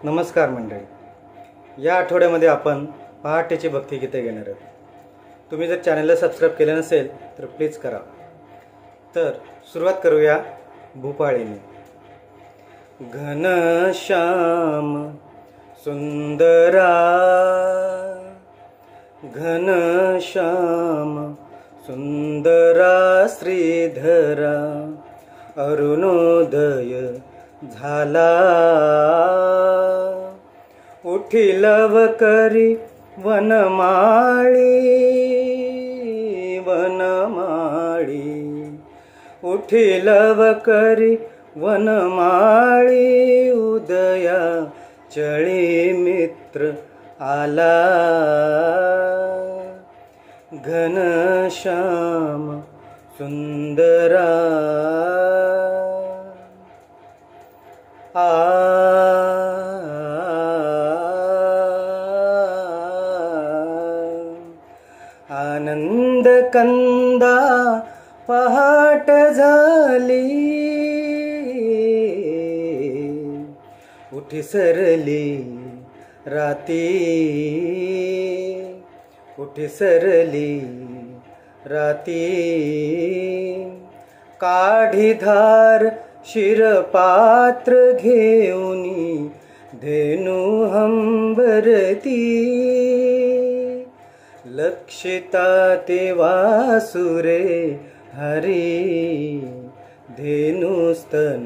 नमस्कार मंडळी, या आठवड्यामध्ये आपण पहाटेची भक्तिगीते घेणार आहोत। तुम्ही जर चॅनलला सबस्क्राइब केले नसेल तर प्लीज करा। तर सुरुवात करूया भूपाळीने। घनश्याम सुंदरा, घनश्याम सुंदरा श्रीधरा, अरुणोदय झाला उठिलव करी वनमाळी, वनमाळी उठिलव करी वनमाळी, उदया चळी मित्र आला, घनश्याम सुंदरा। आनंद कंदा पहाट झाली, उठी सरली राती, उठी सरली राती, काढी धार शिरपात्र घेऊनी, धेनु हंबरती, लक्षिता ते वासुरे हरी, धेनुस्तन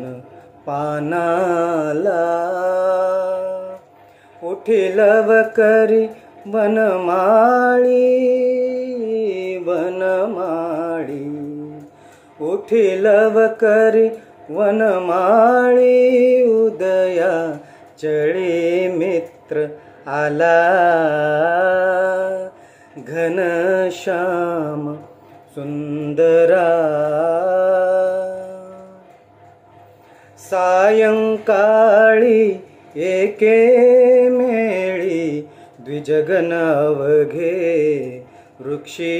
पानाला, उठिलव करी वनमाळी, वनमाळी उठिलव करी वनमाळी, उदया चळी मित्र आला, घनश्याम सुंदरा। सायंकाळी एके मेळी, द्विजगण अवघे वृक्षी,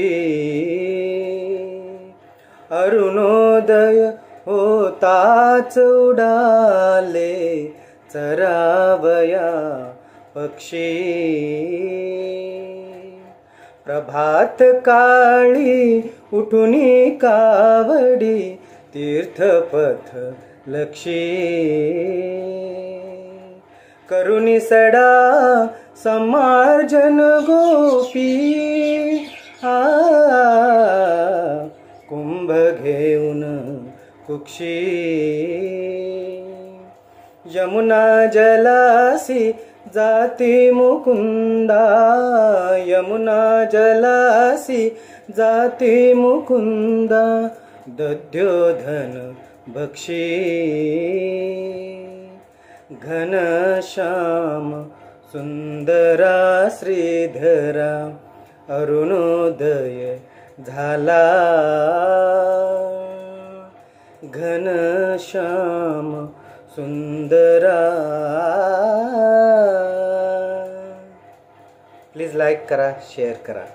अरुणोदय होताच उडाले चरावया पक्षी, प्रभात काळी उठुनी कावडी, तीर्थपथ लक्षी, करुणी सडा समार्जन गोपी, कुंभ घेऊन कुक्षी, यमुना जलासी जाती मुकुंदा, यमुना जलासी जाती मुकुंदा, दध्योधन बक्षी, घनश्याम सुंदरा श्रीधरा, अरुणोदय झाला, घनश्याम सुंदरा। प्लीज लाईक करा, शेअर करा।